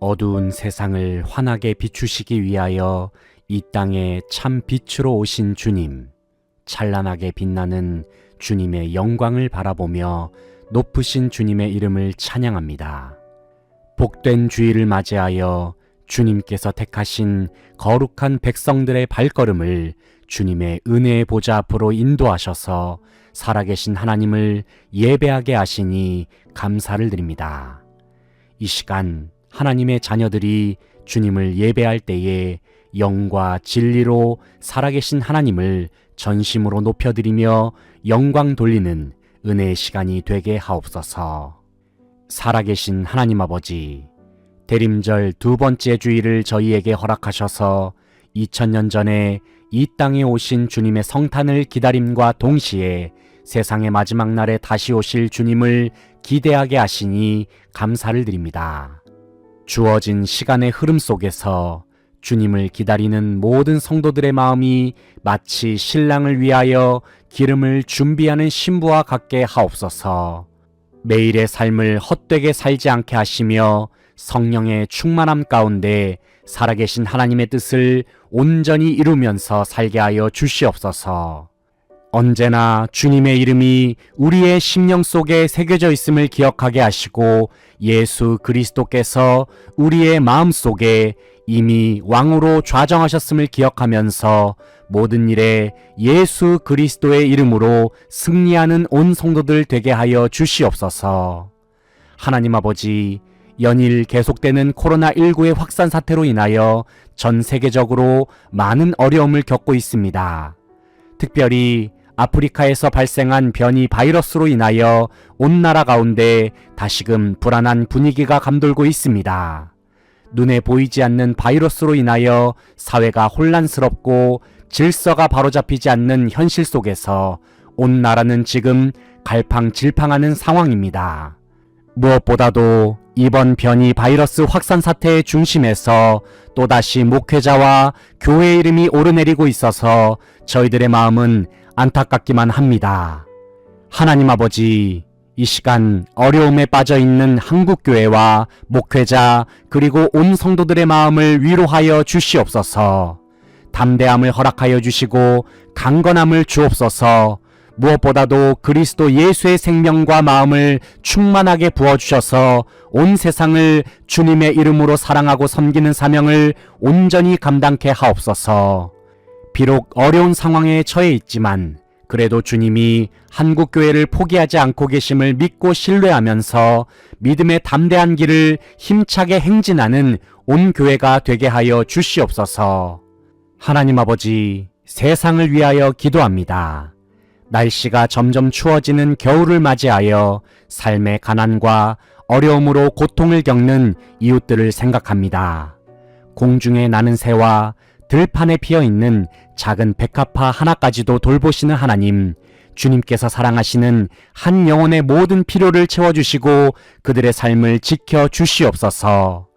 어두운 세상을 환하게 비추시기 위하여 이 땅에 참 빛으로 오신 주님, 찬란하게 빛나는 주님의 영광을 바라보며 높으신 주님의 이름을 찬양합니다. 복된 주일을 맞이하여 주님께서 택하신 거룩한 백성들의 발걸음을 주님의 은혜의 보좌 앞으로 인도하셔서 살아계신 하나님을 예배하게 하시니 감사를 드립니다. 이 시간 하나님의 자녀들이 주님을 예배할 때에 영과 진리로 살아계신 하나님을 전심으로 높여드리며 영광 돌리는 은혜의 시간이 되게 하옵소서. 살아계신 하나님 아버지, 대림절 두 번째 주일을 저희에게 허락하셔서 2000년 전에 이 땅에 오신 주님의 성탄을 기다림과 동시에 세상의 마지막 날에 다시 오실 주님을 기대하게 하시니 감사를 드립니다. 주어진 시간의 흐름 속에서 주님을 기다리는 모든 성도들의 마음이 마치 신랑을 위하여 기름을 준비하는 신부와 같게 하옵소서. 매일의 삶을 헛되게 살지 않게 하시며 성령의 충만함 가운데 살아계신 하나님의 뜻을 온전히 이루면서 살게 하여 주시옵소서. 언제나 주님의 이름이 우리의 심령 속에 새겨져 있음을 기억하게 하시고 예수 그리스도께서 우리의 마음 속에 이미 왕으로 좌정하셨음을 기억하면서 모든 일에 예수 그리스도의 이름으로 승리하는 온 성도들 되게 하여 주시옵소서. 하나님 아버지, 연일 계속되는 코로나19의 확산 사태로 인하여 전 세계적으로 많은 어려움을 겪고 있습니다. 특별히 아프리카에서 발생한 변이 바이러스로 인하여 온 나라 가운데 다시금 불안한 분위기가 감돌고 있습니다. 눈에 보이지 않는 바이러스로 인하여 사회가 혼란스럽고 질서가 바로잡히지 않는 현실 속에서 온 나라는 지금 갈팡질팡하는 상황입니다. 무엇보다도 이번 변이 바이러스 확산 사태의 중심에서 또다시 목회자와 교회 이름이 오르내리고 있어서 저희들의 마음은 안타깝기만 합니다. 하나님 아버지, 이 시간 어려움에 빠져 있는 한국교회와 목회자 그리고 온 성도들의 마음을 위로하여 주시옵소서. 담대함을 허락하여 주시고 강건함을 주옵소서. 무엇보다도 그리스도 예수의 생명과 마음을 충만하게 부어주셔서 온 세상을 주님의 이름으로 사랑하고 섬기는 사명을 온전히 감당케 하옵소서. 비록 어려운 상황에 처해 있지만 그래도 주님이 한국교회를 포기하지 않고 계심을 믿고 신뢰하면서 믿음의 담대한 길을 힘차게 행진하는 온 교회가 되게 하여 주시옵소서. 하나님 아버지, 세상을 위하여 기도합니다. 날씨가 점점 추워지는 겨울을 맞이하여 삶의 가난과 어려움으로 고통을 겪는 이웃들을 생각합니다. 공중에 나는 새와 들판에 피어있는 작은 백합화 하나까지도 돌보시는 하나님, 주님께서 사랑하시는 한 영혼의 모든 필요를 채워주시고 그들의 삶을 지켜 주시옵소서.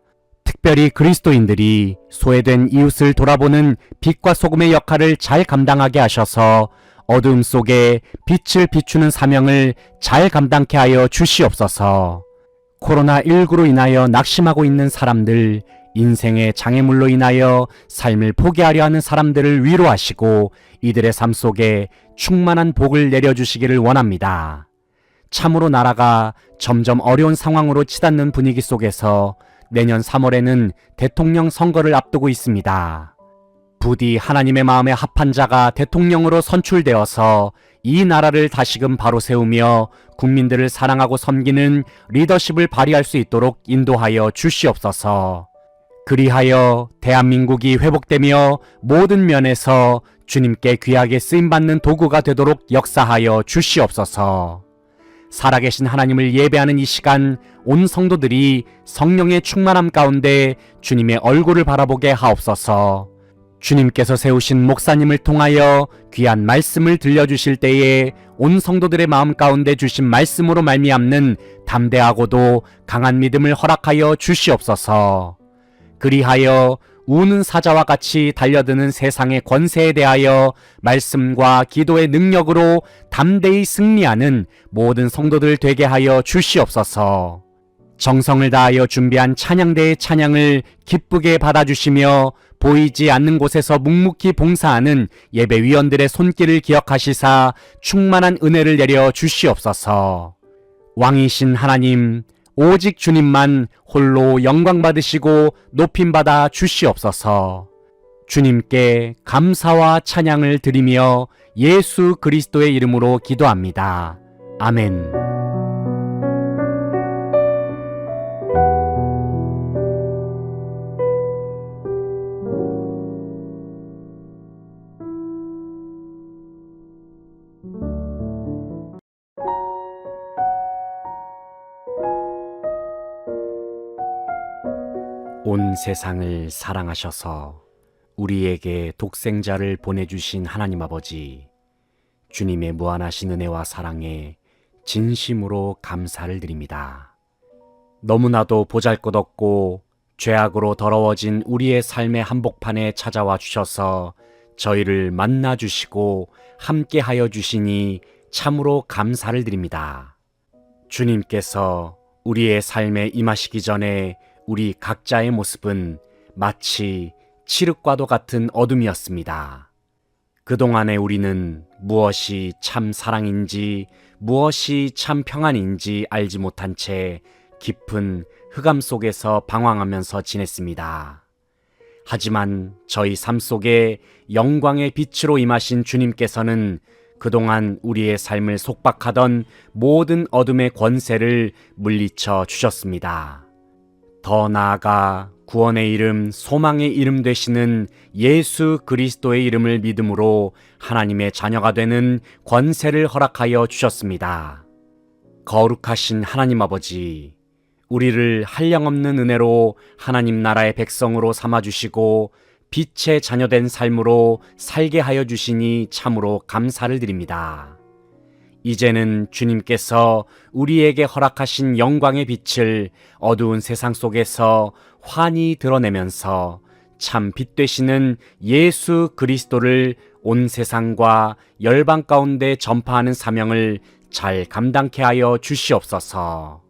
특별히 그리스도인들이 소외된 이웃을 돌아보는 빛과 소금의 역할을 잘 감당하게 하셔서 어두움 속에 빛을 비추는 사명을 잘 감당케 하여 주시옵소서. 코로나19로 인하여 낙심하고 있는 사람들, 인생의 장애물로 인하여 삶을 포기하려 하는 사람들을 위로하시고 이들의 삶 속에 충만한 복을 내려주시기를 원합니다. 참으로 나라가 점점 어려운 상황으로 치닫는 분위기 속에서 내년 3월에는 대통령 선거를 앞두고 있습니다. 부디 하나님의 마음에 합한 자가 대통령으로 선출되어서 이 나라를 다시금 바로 세우며 국민들을 사랑하고 섬기는 리더십을 발휘할 수 있도록 인도하여 주시옵소서. 그리하여 대한민국이 회복되며 모든 면에서 주님께 귀하게 쓰임받는 도구가 되도록 역사하여 주시옵소서. 살아계신 하나님을 예배하는 이 시간 온 성도들이 성령의 충만함 가운데 주님의 얼굴을 바라보게 하옵소서. 주님께서 세우신 목사님을 통하여 귀한 말씀을 들려주실 때에 온 성도들의 마음 가운데 주신 말씀으로 말미암는 담대하고도 강한 믿음을 허락하여 주시옵소서. 그리하여 우는 사자와 같이 달려드는 세상의 권세에 대하여 말씀과 기도의 능력으로 담대히 승리하는 모든 성도들 되게 하여 주시옵소서. 정성을 다하여 준비한 찬양대의 찬양을 기쁘게 받아주시며 보이지 않는 곳에서 묵묵히 봉사하는 예배위원들의 손길을 기억하시사 충만한 은혜를 내려 주시옵소서. 왕이신 하나님, 오직 주님만 홀로 영광 받으시고 높임받아 주시옵소서. 주님께 감사와 찬양을 드리며 예수 그리스도의 이름으로 기도합니다. 아멘. 온 세상을 사랑하셔서 우리에게 독생자를 보내주신 하나님 아버지, 주님의 무한하신 은혜와 사랑에 진심으로 감사를 드립니다. 너무나도 보잘것없고 죄악으로 더러워진 우리의 삶의 한복판에 찾아와 주셔서 저희를 만나주시고 함께하여 주시니 참으로 감사를 드립니다. 주님께서 우리의 삶에 임하시기 전에 우리 각자의 모습은 마치 칠흑과도 같은 어둠이었습니다. 그동안에 우리는 무엇이 참 사랑인지 무엇이 참 평안인지 알지 못한 채 깊은 흑암 속에서 방황하면서 지냈습니다. 하지만 저희 삶 속에 영광의 빛으로 임하신 주님께서는 그동안 우리의 삶을 속박하던 모든 어둠의 권세를 물리쳐 주셨습니다. 더 나아가 구원의 이름, 소망의 이름 되시는 예수 그리스도의 이름을 믿음으로 하나님의 자녀가 되는 권세를 허락하여 주셨습니다. 거룩하신 하나님 아버지, 우리를 한량없는 은혜로 하나님 나라의 백성으로 삼아주시고 빛의 자녀된 삶으로 살게 하여 주시니 참으로 감사를 드립니다. 이제는 주님께서 우리에게 허락하신 영광의 빛을 어두운 세상 속에서 환히 드러내면서 참 빛 되시는 예수 그리스도를 온 세상과 열방 가운데 전파하는 사명을 잘 감당케 하여 주시옵소서.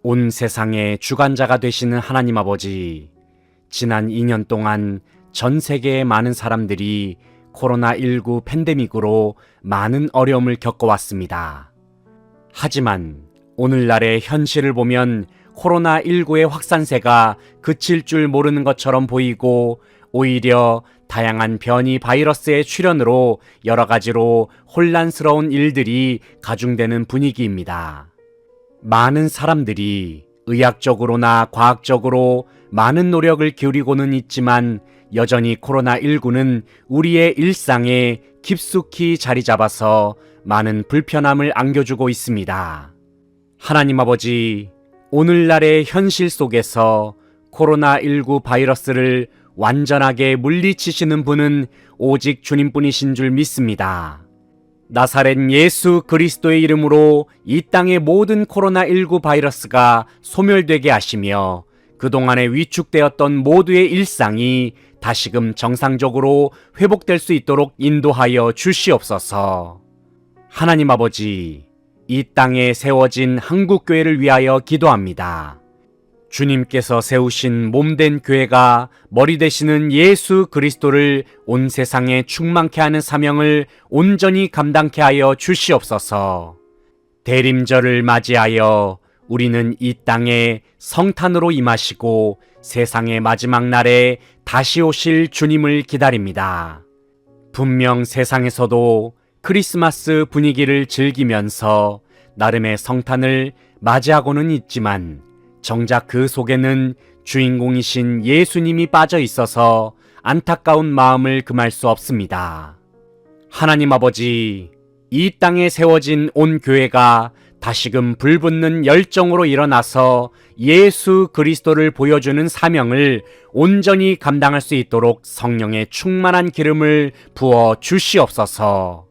온 세상의 주관자가 되시는 하나님 아버지, 지난 2년 동안 전 세계의 많은 사람들이 코로나19 팬데믹으로 많은 어려움을 겪어왔습니다. 하지만 오늘날의 현실을 보면 코로나19의 확산세가 그칠 줄 모르는 것처럼 보이고 오히려 다양한 변이 바이러스의 출현으로 여러 가지로 혼란스러운 일들이 가중되는 분위기입니다. 많은 사람들이 의학적으로나 과학적으로 많은 노력을 기울이고는 있지만 여전히 코로나19는 우리의 일상에 깊숙이 자리 잡아서 많은 불편함을 안겨주고 있습니다. 하나님 아버지, 오늘날의 현실 속에서 코로나19 바이러스를 완전하게 물리치시는 분은 오직 주님뿐이신 줄 믿습니다. 나사렛 예수 그리스도의 이름으로 이 땅의 모든 코로나19 바이러스가 소멸되게 하시며 그동안에 위축되었던 모두의 일상이 다시금 정상적으로 회복될 수 있도록 인도하여 주시옵소서. 하나님 아버지, 이 땅에 세워진 한국교회를 위하여 기도합니다. 주님께서 세우신 몸된 교회가 머리 되시는 예수 그리스도를 온 세상에 충만케 하는 사명을 온전히 감당케 하여 주시옵소서. 대림절을 맞이하여 우리는 이 땅에 성탄으로 임하시고 세상의 마지막 날에 다시 오실 주님을 기다립니다. 분명 세상에서도 크리스마스 분위기를 즐기면서 나름의 성탄을 맞이하고는 있지만 정작 그 속에는 주인공이신 예수님이 빠져 있어서 안타까운 마음을 금할 수 없습니다. 하나님 아버지, 이 땅에 세워진 온 교회가 다시금 불붙는 열정으로 일어나서 예수 그리스도를 보여주는 사명을 온전히 감당할 수 있도록 성령의 충만한 기름을 부어 주시옵소서.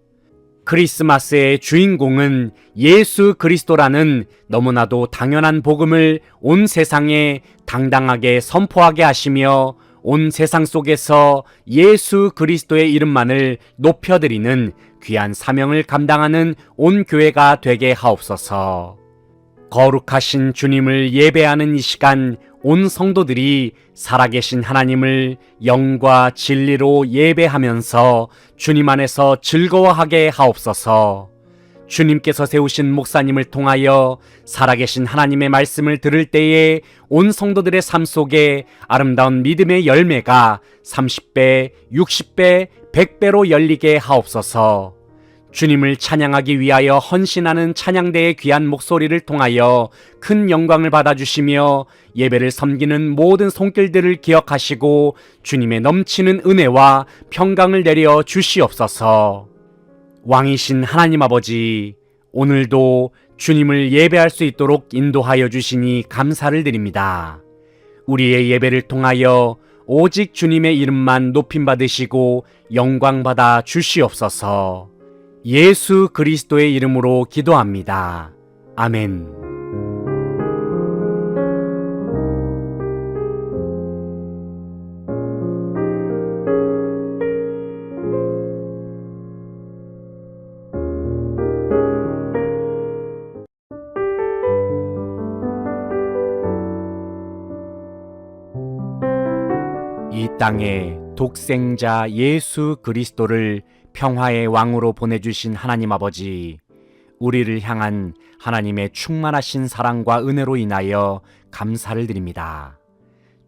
크리스마스의 주인공은 예수 그리스도라는 너무나도 당연한 복음을 온 세상에 당당하게 선포하게 하시며 온 세상 속에서 예수 그리스도의 이름만을 높여드리는 귀한 사명을 감당하는 온 교회가 되게 하옵소서. 거룩하신 주님을 예배하는 이 시간 온 성도들이 살아계신 하나님을 영과 진리로 예배하면서 주님 안에서 즐거워하게 하옵소서. 주님께서 세우신 목사님을 통하여 살아계신 하나님의 말씀을 들을 때에 온 성도들의 삶 속에 아름다운 믿음의 열매가 30배, 60배, 100배로 열리게 하옵소서. 주님을 찬양하기 위하여 헌신하는 찬양대의 귀한 목소리를 통하여 큰 영광을 받아주시며 예배를 섬기는 모든 손길들을 기억하시고 주님의 넘치는 은혜와 평강을 내려 주시옵소서. 왕이신 하나님 아버지, 오늘도 주님을 예배할 수 있도록 인도하여 주시니 감사를 드립니다. 우리의 예배를 통하여 오직 주님의 이름만 높임받으시고 영광받아 주시옵소서. 예수 그리스도의 이름으로 기도합니다. 아멘. 이 땅에 독생자 예수 그리스도를 평화의 왕으로 보내주신 하나님 아버지, 우리를 향한 하나님의 충만하신 사랑과 은혜로 인하여 감사를 드립니다.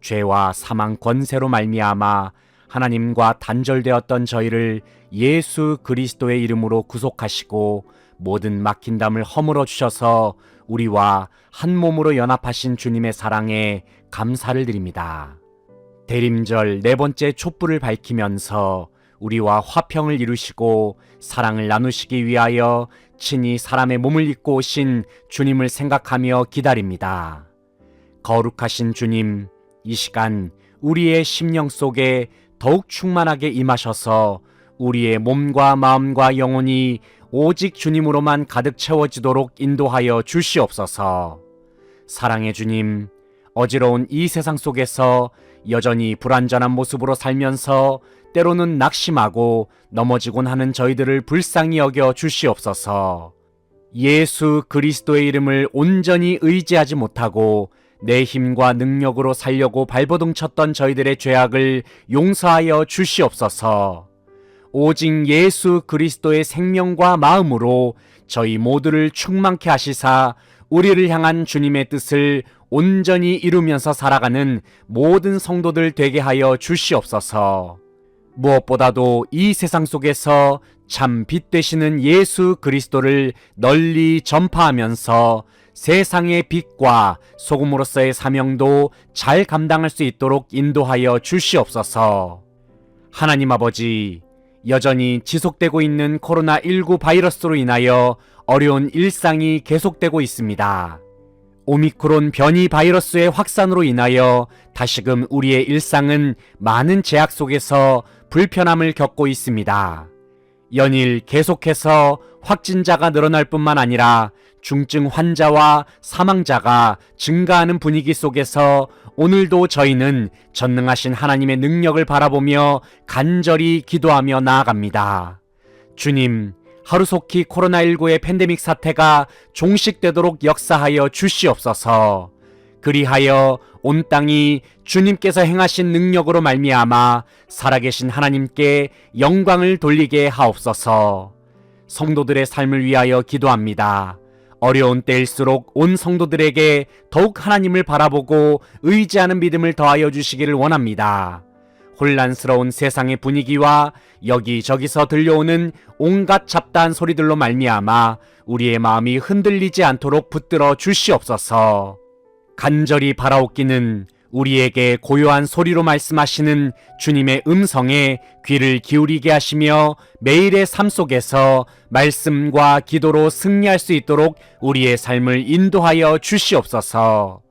죄와 사망 권세로 말미암아 하나님과 단절되었던 저희를 예수 그리스도의 이름으로 구속하시고 모든 막힌 담을 허물어 주셔서 우리와 한 몸으로 연합하신 주님의 사랑에 감사를 드립니다. 대림절 네 번째 촛불을 밝히면서 우리와 화평을 이루시고 사랑을 나누시기 위하여 친히 사람의 몸을 입고 오신 주님을 생각하며 기다립니다. 거룩하신 주님, 이 시간 우리의 심령 속에 더욱 충만하게 임하셔서 우리의 몸과 마음과 영혼이 오직 주님으로만 가득 채워지도록 인도하여 주시옵소서. 사랑의 주님, 어지러운 이 세상 속에서 여전히 불완전한 모습으로 살면서 때로는 낙심하고 넘어지곤 하는 저희들을 불쌍히 여겨 주시옵소서. 예수 그리스도의 이름을 온전히 의지하지 못하고 내 힘과 능력으로 살려고 발버둥 쳤던 저희들의 죄악을 용서하여 주시옵소서. 오직 예수 그리스도의 생명과 마음으로 저희 모두를 충만케 하시사 우리를 향한 주님의 뜻을 온전히 이루면서 살아가는 모든 성도들 되게 하여 주시옵소서. 무엇보다도 이 세상 속에서 참 빛 되시는 예수 그리스도를 널리 전파하면서 세상의 빛과 소금으로서의 사명도 잘 감당할 수 있도록 인도하여 주시옵소서. 하나님 아버지, 여전히 지속되고 있는 코로나19 바이러스로 인하여 어려운 일상이 계속되고 있습니다. 오미크론 변이 바이러스의 확산으로 인하여 다시금 우리의 일상은 많은 제약 속에서 불편함을 겪고 있습니다. 연일 계속해서 확진자가 늘어날 뿐만 아니라 중증 환자와 사망자가 증가하는 분위기 속에서 오늘도 저희는 전능하신 하나님의 능력을 바라보며 간절히 기도하며 나아갑니다. 주님, 하루속히 코로나19의 팬데믹 사태가 종식되도록 역사하여 주시옵소서. 그리하여 온 땅이 주님께서 행하신 능력으로 말미암아 살아계신 하나님께 영광을 돌리게 하옵소서. 성도들의 삶을 위하여 기도합니다. 어려운 때일수록 온 성도들에게 더욱 하나님을 바라보고 의지하는 믿음을 더하여 주시기를 원합니다. 혼란스러운 세상의 분위기와 여기저기서 들려오는 온갖 잡다한 소리들로 말미암아 우리의 마음이 흔들리지 않도록 붙들어 주시옵소서. 간절히 바라옵기는 우리에게 고요한 소리로 말씀하시는 주님의 음성에 귀를 기울이게 하시며 매일의 삶 속에서 말씀과 기도로 승리할 수 있도록 우리의 삶을 인도하여 주시옵소서.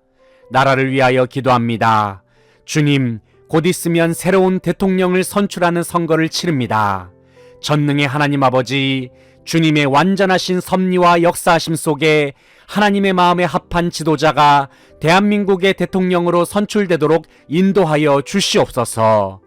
나라를 위하여 기도합니다. 주님, 곧 있으면 새로운 대통령을 선출하는 선거를 치릅니다. 전능의 하나님 아버지, 주님의 완전하신 섭리와 역사하심 속에 하나님의 마음에 합한 지도자가 대한민국의 대통령으로 선출되도록 인도하여 주시옵소서.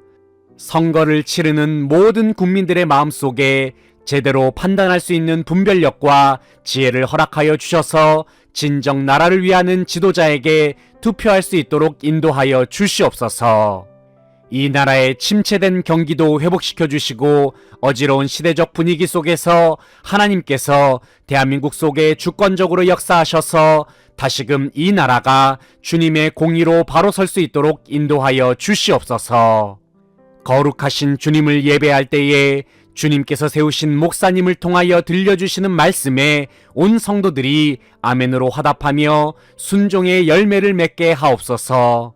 선거를 치르는 모든 국민들의 마음속에 제대로 판단할 수 있는 분별력과 지혜를 허락하여 주셔서 진정 나라를 위하는 지도자에게 투표할 수 있도록 인도하여 주시옵소서. 이 나라의 침체된 경기도 회복시켜 주시고 어지러운 시대적 분위기 속에서 하나님께서 대한민국 속에 주권적으로 역사하셔서 다시금 이 나라가 주님의 공의로 바로 설 수 있도록 인도하여 주시옵소서. 거룩하신 주님을 예배할 때에 주님께서 세우신 목사님을 통하여 들려주시는 말씀에 온 성도들이 아멘으로 화답하며 순종의 열매를 맺게 하옵소서.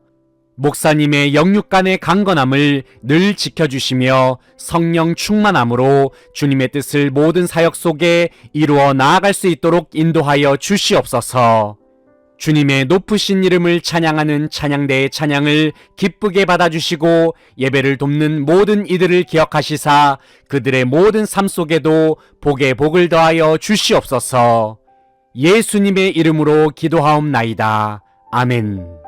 목사님의 영육간의 강건함을 늘 지켜주시며 성령 충만함으로 주님의 뜻을 모든 사역 속에 이루어 나아갈 수 있도록 인도하여 주시옵소서. 주님의 높으신 이름을 찬양하는 찬양대의 찬양을 기쁘게 받아주시고 예배를 돕는 모든 이들을 기억하시사 그들의 모든 삶 속에도 복에 복을 더하여 주시옵소서. 예수님의 이름으로 기도하옵나이다. 아멘.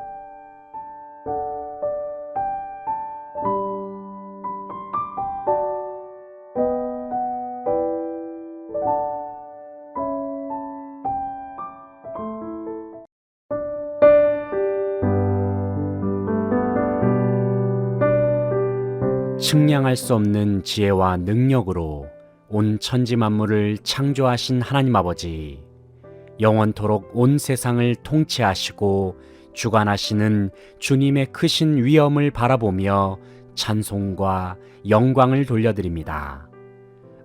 측량할 수 없는 지혜와 능력으로 온 천지 만물을 창조하신 하나님 아버지, 영원토록 온 세상을 통치하시고 주관하시는 주님의 크신 위엄을 바라보며 찬송과 영광을 돌려드립니다.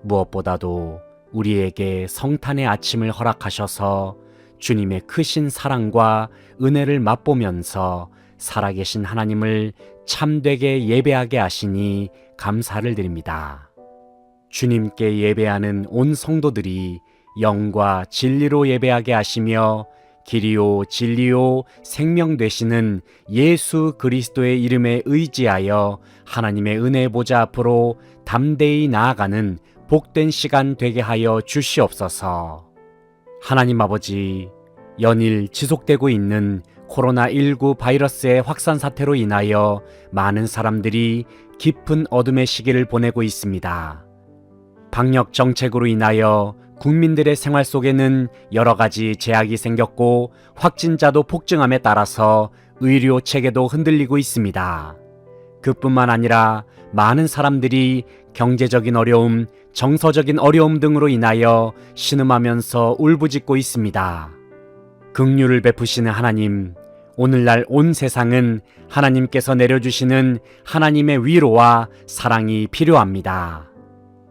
무엇보다도 우리에게 성탄의 아침을 허락하셔서 주님의 크신 사랑과 은혜를 맛보면서 살아계신 하나님을 참되게 예배하게 하시니 감사를 드립니다. 주님께 예배하는 온 성도들이 영과 진리로 예배하게 하시며 길이요 진리요 생명 되시는 예수 그리스도의 이름에 의지하여 하나님의 은혜 보좌 앞으로 담대히 나아가는 복된 시간 되게 하여 주시옵소서. 하나님 아버지, 연일 지속되고 있는 코로나19 바이러스의 확산 사태로 인하여 많은 사람들이 깊은 어둠의 시기를 보내고 있습니다. 방역 정책으로 인하여 국민들의 생활 속에는 여러 가지 제약이 생겼고 확진자도 폭증함에 따라서 의료 체계도 흔들리고 있습니다. 그뿐만 아니라 많은 사람들이 경제적인 어려움, 정서적인 어려움 등으로 인하여 신음하면서 울부짖고 있습니다. 긍휼을 베푸시는 하나님, 오늘날 온 세상은 하나님께서 내려주시는 하나님의 위로와 사랑이 필요합니다.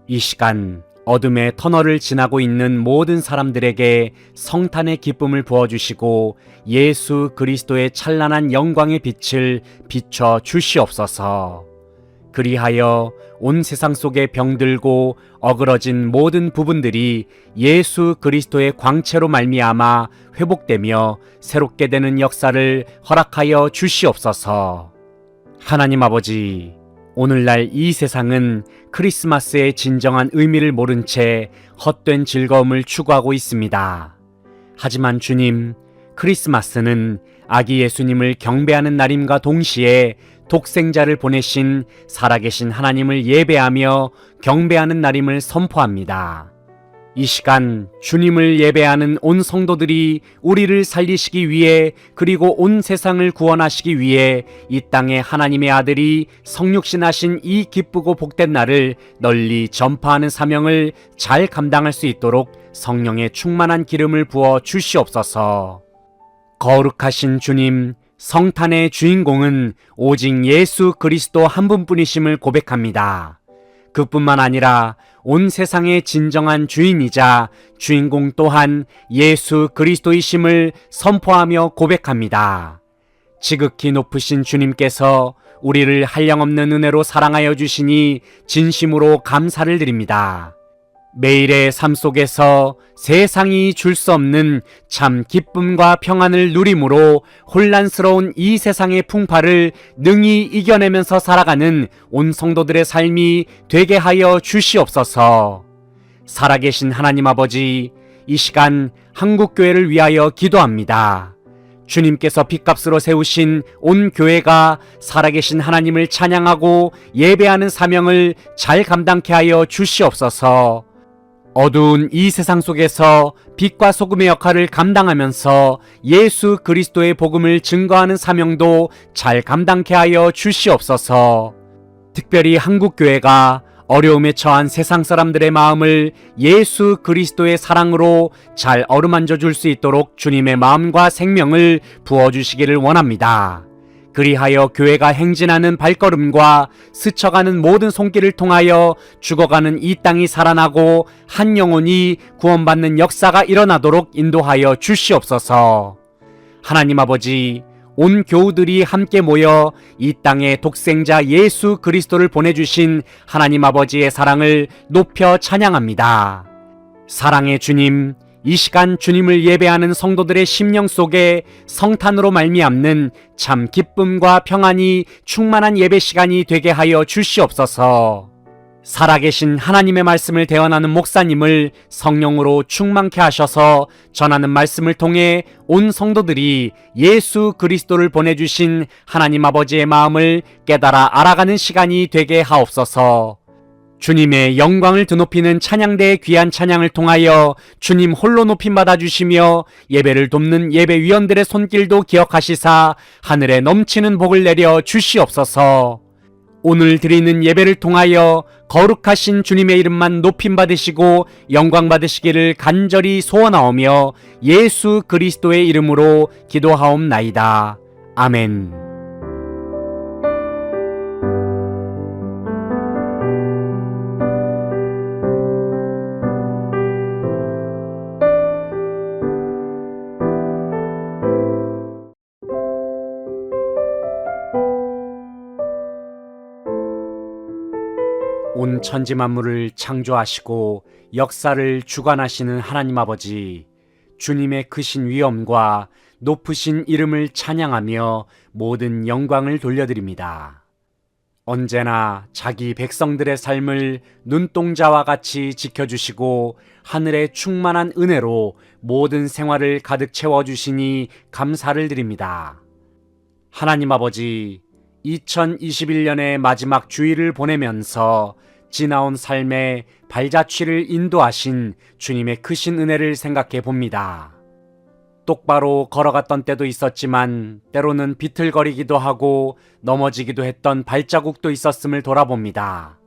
이 시간 어둠의 터널을 지나고 있는 모든 사람들에게 성탄의 기쁨을 부어주시고 예수 그리스도의 찬란한 영광의 빛을 비춰 주시옵소서. 그리하여 온 세상 속에 병들고 어그러진 모든 부분들이 예수 그리스도의 광채로 말미암아 회복되며 새롭게 되는 역사를 허락하여 주시옵소서. 하나님 아버지, 오늘날 이 세상은 크리스마스의 진정한 의미를 모른 채 헛된 즐거움을 추구하고 있습니다. 하지만 주님, 크리스마스는 아기 예수님을 경배하는 날임과 동시에 독생자를 보내신 살아계신 하나님을 예배하며 경배하는 날임을 선포합니다. 이 시간 주님을 예배하는 온 성도들이 우리를 살리시기 위해 그리고 온 세상을 구원하시기 위해 이 땅에 하나님의 아들이 성육신하신 이 기쁘고 복된 날을 널리 전파하는 사명을 잘 감당할 수 있도록 성령의 충만한 기름을 부어 주시옵소서. 거룩하신 주님, 성탄의 주인공은 오직 예수 그리스도 한 분뿐이심을 고백합니다. 그뿐만 아니라 온 세상의 진정한 주인이자 주인공 또한 예수 그리스도이심을 선포하며 고백합니다. 지극히 높으신 주님께서 우리를 한량없는 은혜로 사랑하여 주시니 진심으로 감사를 드립니다. 매일의 삶 속에서 세상이 줄 수 없는 참 기쁨과 평안을 누림으로 혼란스러운 이 세상의 풍파를 능히 이겨내면서 살아가는 온 성도들의 삶이 되게 하여 주시옵소서. 살아계신 하나님 아버지, 이 시간 한국교회를 위하여 기도합니다. 주님께서 핏값으로 세우신 온 교회가 살아계신 하나님을 찬양하고 예배하는 사명을 잘 감당케 하여 주시옵소서. 어두운 이 세상 속에서 빛과 소금의 역할을 감당하면서 예수 그리스도의 복음을 증거하는 사명도 잘 감당케 하여 주시옵소서. 특별히 한국교회가 어려움에 처한 세상 사람들의 마음을 예수 그리스도의 사랑으로 잘 어루만져 줄 수 있도록 주님의 마음과 생명을 부어주시기를 원합니다. 그리하여 교회가 행진하는 발걸음과 스쳐가는 모든 손길을 통하여 죽어가는 이 땅이 살아나고 한 영혼이 구원받는 역사가 일어나도록 인도하여 주시옵소서. 하나님 아버지, 온 교우들이 함께 모여 이 땅에 독생자 예수 그리스도를 보내주신 하나님 아버지의 사랑을 높여 찬양합니다. 사랑의 주님, 이 시간 주님을 예배하는 성도들의 심령 속에 성탄으로 말미암는 참 기쁨과 평안이 충만한 예배 시간이 되게 하여 주시옵소서. 살아계신 하나님의 말씀을 대언하는 목사님을 성령으로 충만케 하셔서 전하는 말씀을 통해 온 성도들이 예수 그리스도를 보내주신 하나님 아버지의 마음을 깨달아 알아가는 시간이 되게 하옵소서. 주님의 영광을 드높이는 찬양대의 귀한 찬양을 통하여 주님 홀로 높임 받아주시며 예배를 돕는 예배위원들의 손길도 기억하시사 하늘에 넘치는 복을 내려 주시옵소서. 오늘 드리는 예배를 통하여 거룩하신 주님의 이름만 높임 받으시고 영광 받으시기를 간절히 소원하오며 예수 그리스도의 이름으로 기도하옵나이다. 아멘. 온 천지 만물을 창조하시고 역사를 주관하시는 하나님 아버지, 주님의 크신 위엄과 높으신 이름을 찬양하며 모든 영광을 돌려드립니다. 언제나 자기 백성들의 삶을 눈동자와 같이 지켜주시고 하늘의 충만한 은혜로 모든 생활을 가득 채워주시니 감사를 드립니다. 하나님 아버지, 2021년의 마지막 주일을 보내면서 지나온 삶의 발자취를 인도하신 주님의 크신 은혜를 생각해 봅니다. 똑바로 걸어갔던 때도 있었지만 때로는 비틀거리기도 하고 넘어지기도 했던 발자국도 있었음을 돌아봅니다.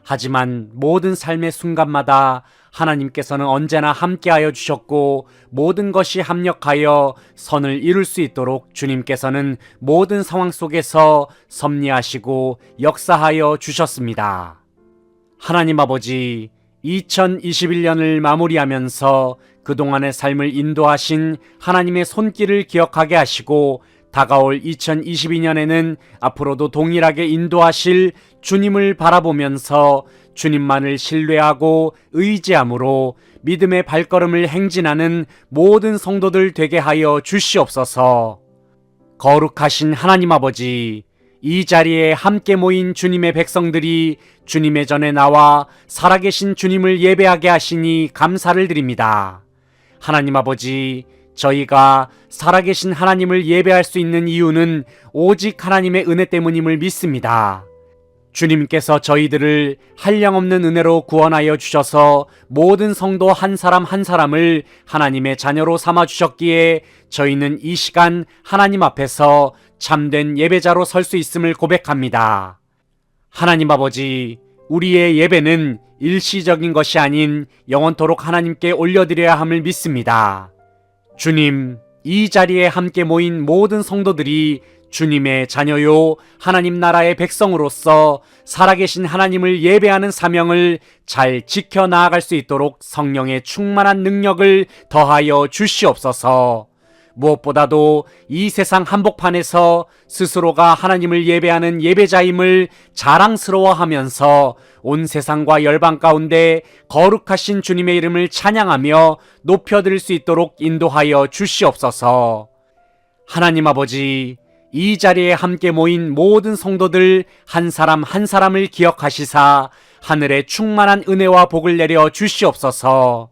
하지만 모든 삶의 순간마다 하나님께서는 언제나 함께하여 주셨고 모든 것이 합력하여 선을 이룰 수 있도록 주님께서는 모든 상황 속에서 섭리하시고 역사하여 주셨습니다. 하나님 아버지, 2021년을 마무리하면서 그동안의 삶을 인도하신 하나님의 손길을 기억하게 하시고 다가올 2022년에는 앞으로도 동일하게 인도하실 주님을 바라보면서 주님만을 신뢰하고 의지함으로 믿음의 발걸음을 행진하는 모든 성도들 되게 하여 주시옵소서. 거룩하신 하나님 아버지, 이 자리에 함께 모인 주님의 백성들이 주님의 전에 나와 살아계신 주님을 예배하게 하시니 감사를 드립니다. 하나님 아버지, 저희가 살아계신 하나님을 예배할 수 있는 이유는 오직 하나님의 은혜 때문임을 믿습니다. 주님께서 저희들을 한량없는 은혜로 구원하여 주셔서 모든 성도 한 사람 한 사람을 하나님의 자녀로 삼아 주셨기에 저희는 이 시간 하나님 앞에서 참된 예배자로 설 수 있음을 고백합니다. 하나님 아버지, 우리의 예배는 일시적인 것이 아닌 영원토록 하나님께 올려드려야 함을 믿습니다. 주님, 이 자리에 함께 모인 모든 성도들이 주님의 자녀요 하나님 나라의 백성으로서 살아계신 하나님을 예배하는 사명을 잘 지켜 나아갈 수 있도록 성령의 충만한 능력을 더하여 주시옵소서. 무엇보다도 이 세상 한복판에서 스스로가 하나님을 예배하는 예배자임을 자랑스러워하면서 온 세상과 열방 가운데 거룩하신 주님의 이름을 찬양하며 높여드릴 수 있도록 인도하여 주시옵소서. 하나님 아버지, 이 자리에 함께 모인 모든 성도들 한 사람 한 사람을 기억하시사 하늘의 충만한 은혜와 복을 내려 주시옵소서.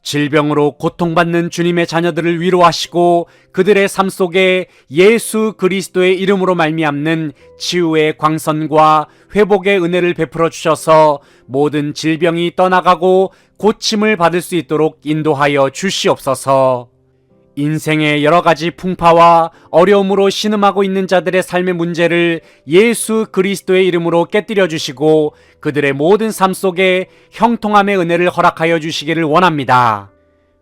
질병으로 고통받는 주님의 자녀들을 위로하시고 그들의 삶 속에 예수 그리스도의 이름으로 말미암는 치유의 광선과 회복의 은혜를 베풀어 주셔서 모든 질병이 떠나가고 고침을 받을 수 있도록 인도하여 주시옵소서. 인생의 여러 가지 풍파와 어려움으로 신음하고 있는 자들의 삶의 문제를 예수 그리스도의 이름으로 깨뜨려 주시고 그들의 모든 삶 속에 형통함의 은혜를 허락하여 주시기를 원합니다.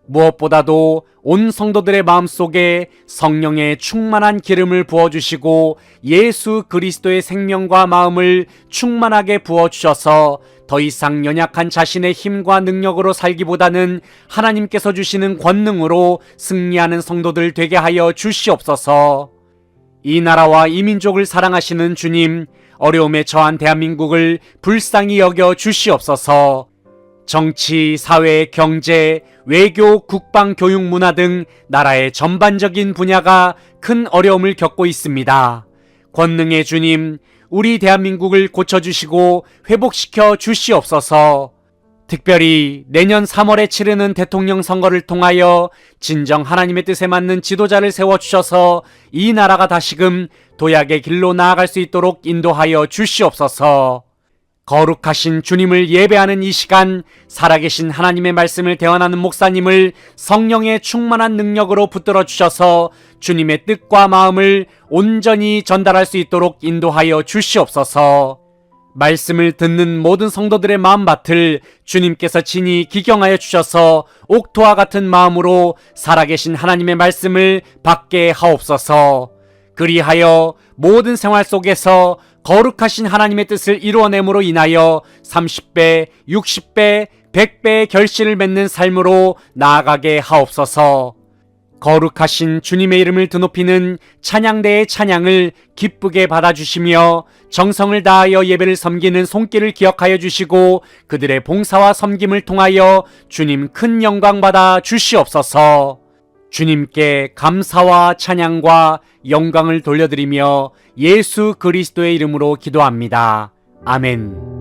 무엇보다도 온 성도들의 마음속에 성령의 충만한 기름을 부어주시고 예수 그리스도의 생명과 마음을 충만하게 부어주셔서 더 이상 연약한 자신의 힘과 능력으로 살기보다는 하나님께서 주시는 권능으로 승리하는 성도들 되게 하여 주시옵소서. 이 나라와 이 민족을 사랑하시는 주님, 어려움에 처한 대한민국을 불쌍히 여겨 주시옵소서. 정치, 사회, 경제, 외교, 국방, 교육, 문화 등 나라의 전반적인 분야가 큰 어려움을 겪고 있습니다. 권능의 주님, 우리 대한민국을 고쳐주시고 회복시켜 주시옵소서. 특별히 내년 3월에 치르는 대통령 선거를 통하여 진정 하나님의 뜻에 맞는 지도자를 세워주셔서 이 나라가 다시금 도약의 길로 나아갈 수 있도록 인도하여 주시옵소서. 거룩하신 주님을 예배하는 이 시간, 살아계신 하나님의 말씀을 대언하는 목사님을 성령의 충만한 능력으로 붙들어 주셔서 주님의 뜻과 마음을 온전히 전달할 수 있도록 인도하여 주시옵소서. 말씀을 듣는 모든 성도들의 마음밭을 주님께서 친히 기경하여 주셔서 옥토와 같은 마음으로 살아계신 하나님의 말씀을 받게 하옵소서. 그리하여 모든 생활 속에서 거룩하신 하나님의 뜻을 이루어냄으로 인하여 30배, 60배, 100배의 결실을 맺는 삶으로 나아가게 하옵소서. 거룩하신 주님의 이름을 드높이는 찬양대의 찬양을 기쁘게 받아주시며 정성을 다하여 예배를 섬기는 손길을 기억하여 주시고 그들의 봉사와 섬김을 통하여 주님 큰 영광 받아 주시옵소서. 주님께 감사와 찬양과 영광을 돌려드리며 예수 그리스도의 이름으로 기도합니다. 아멘.